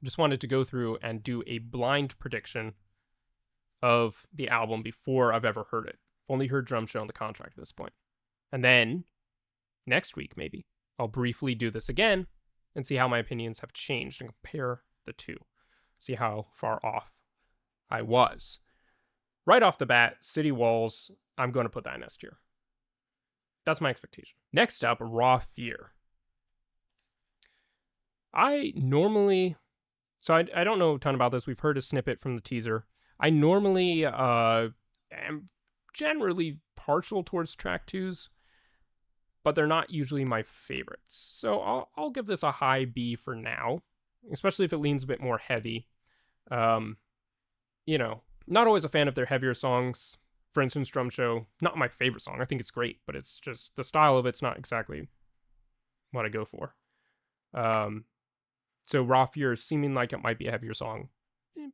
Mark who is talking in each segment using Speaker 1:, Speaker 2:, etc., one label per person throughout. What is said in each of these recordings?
Speaker 1: Just wanted to go through and do a blind prediction of the album before I've ever heard it. I've only heard Drum Show on the contract at this point. And then next week, maybe, I'll briefly do this again and see how my opinions have changed and compare the two. See how far off I was. Right off the bat, City Walls, I'm going to put that in S tier. That's my expectation. Next up, Raw Fear. I don't know a ton about this. We've heard a snippet from the teaser. I normally am generally partial towards track 2s, but they're not usually my favorites. So I'll give this a high B for now, especially if it leans a bit more heavy. Not always a fan of their heavier songs. For instance, Drum Show, not my favorite song. I think it's great, but it's just the style of it's not exactly what I go for. So Raw Fear, seeming like it might be a heavier song,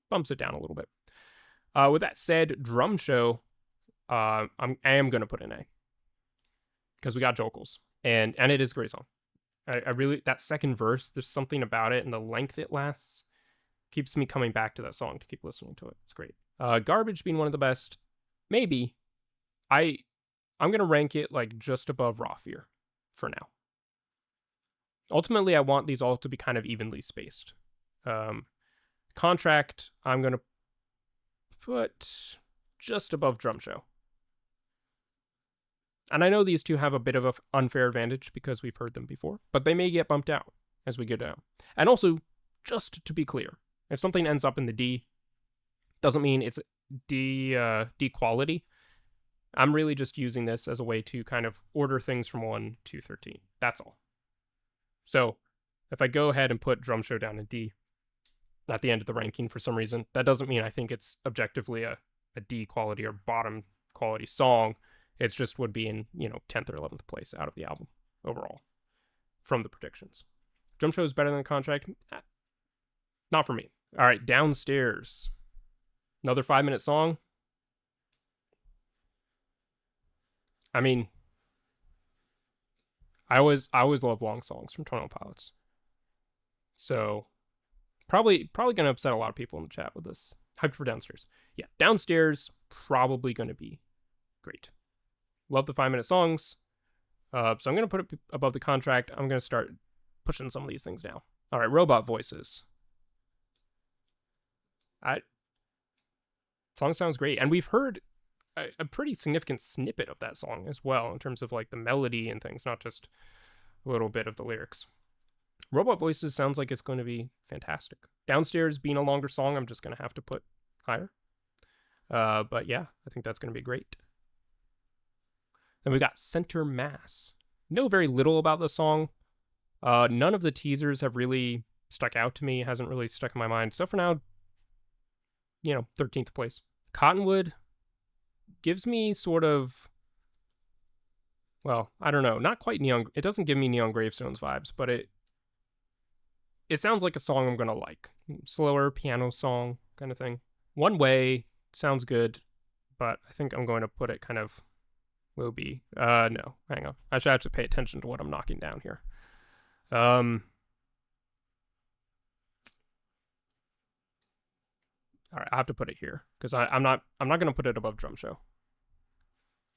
Speaker 1: bumps it down a little bit. With that said, Drum Show, I am going to put an A. Because we got Jokels. And it is a great song. I really, that second verse, there's something about it, and the length it lasts keeps me coming back to that song to keep listening to it. It's great. Garbage being one of the best, maybe. I'm going to rank it like just above Raw Fear for now. Ultimately, I want these all to be kind of evenly spaced. Contract, I'm going to put just above Drum Show. And I know these two have a bit of an unfair advantage because we've heard them before, but they may get bumped out as we go down. And also, just to be clear, if something ends up in the D, doesn't mean it's D quality. I'm really just using this as a way to kind of order things from 1 to 13. That's all. So if I go ahead and put Drum Show down in D at the end of the ranking for some reason, that doesn't mean I think it's objectively a D quality or bottom quality song. It just would be in, 10th or 11th place out of the album overall from the predictions. Drum Show is better than the contract? Not for me. All right, Downstairs. Another 5-minute song. I mean, I always love long songs from 21 Pilots. So probably going to upset a lot of people in the chat with this. Hyped for Downstairs. Yeah, Downstairs probably going to be great. Love the 5-minute songs. So I'm going to put it above the contract. I'm going to start pushing some of these things down. All right, Robot Voices. Song sounds great. And we've heard a pretty significant snippet of that song as well in terms of like the melody and things, not just a little bit of the lyrics. Robot Voices sounds like it's going to be fantastic. Downstairs being a longer song, I'm just going to have to put higher. But yeah, I think that's going to be great. Then we got Center Mass. Know very little about the song. None of the teasers have really stuck out to me. It hasn't really stuck in my mind. So for now, 13th place. Cottonwood gives me sort of, well, I don't know, not quite Neon. It doesn't give me Neon Gravestones vibes, but it sounds like a song I'm going to like. Slower piano song kind of thing. One Way sounds good, but I think I'm going to put it kind of low B. No, hang on. I should have to pay attention to what I'm knocking down here. All right, I have to put it here because I'm not going to put it above Drum Show.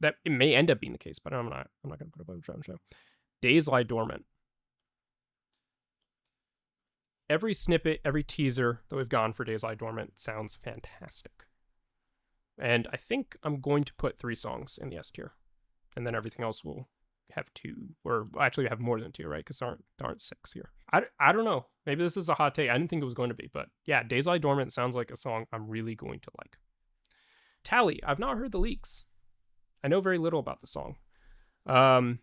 Speaker 1: That it may end up being the case, but I'm not going to put it above Drum Show. Days Lie Dormant. Every snippet, every teaser that we've gone for Days Lie Dormant sounds fantastic. And I think I'm going to put 3 songs in the S tier. And then everything else will have 2, or actually have more than 2, right? Because there aren't 6 here. I don't know. Maybe this is a hot take. I didn't think it was going to be, but yeah, Days Lie Dormant sounds like a song I'm really going to like. Tally, I've not heard the leaks. I know very little about the song. Heard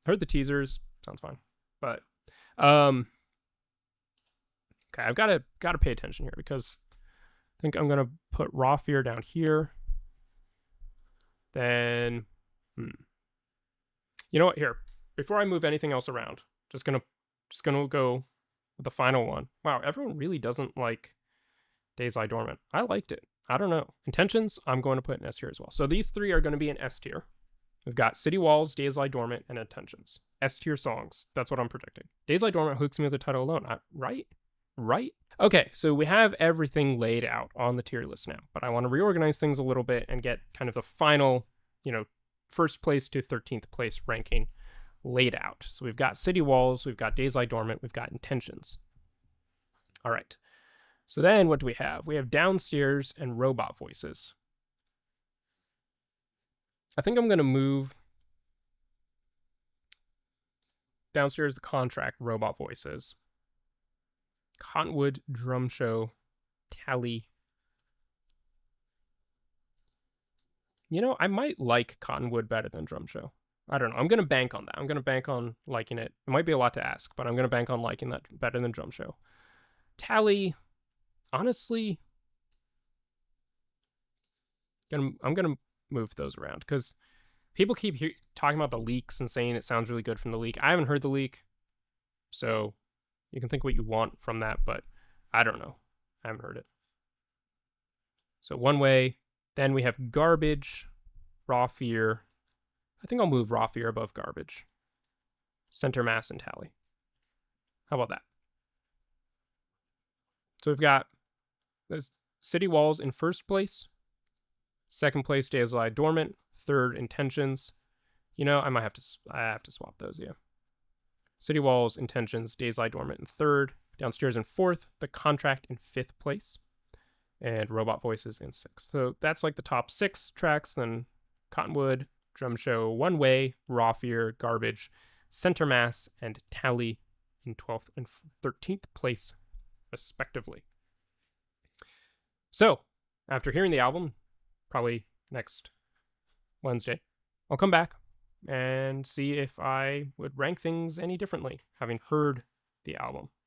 Speaker 1: the teasers, sounds fine. But okay, I've got to pay attention here because I think I'm gonna put Raw Fear down here. Then you know what? Here, before I move anything else around, just gonna go with the final one. Wow, everyone really doesn't like Days Lie Dormant. I liked it. I don't know. Intentions, I'm going to put in S tier as well. So these 3 are going to be in S tier. We've got City Walls, Days Lie Dormant, and Intentions. S tier songs. That's what I'm predicting. Days Lie Dormant hooks me with the title alone, right? right? Okay, so we have everything laid out on the tier list now, but I want to reorganize things a little bit and get kind of the final, first place to 13th place ranking laid out. So we've got city walls, we've got days lie dormant, we've got intentions. All right. So then what do we have? We have downstairs and robot voices. I think I'm going to move downstairs the contract, robot voices. Cottonwood, drum show, tally. I might like Cottonwood better than drum show. I don't know. I'm going to bank on that. I'm going to bank on liking it. It might be a lot to ask, but I'm going to bank on liking that better than drum show. Tally, honestly, I'm going to move those around because people keep talking about the leaks and saying it sounds really good from the leak. I haven't heard the leak, so you can think what you want from that, but I don't know. I haven't heard it. So one way. Then we have garbage, raw fear. I think I'll move raw fear above garbage. Center mass and tally. How about that? So we've got this city walls in first place. Second place, days lie dormant. Third, intentions. I have to swap those, yeah. City walls, intentions, days lie dormant in third. Downstairs in fourth. The contract in fifth place. And robot voices in sixth. So that's like the top 6 tracks. Then Cottonwood, drum show, one way, raw fear, garbage, center mass, and tally in 12th and 13th place, respectively. So after hearing the album, probably next Wednesday, I'll come back and see if I would rank things any differently, having heard the album.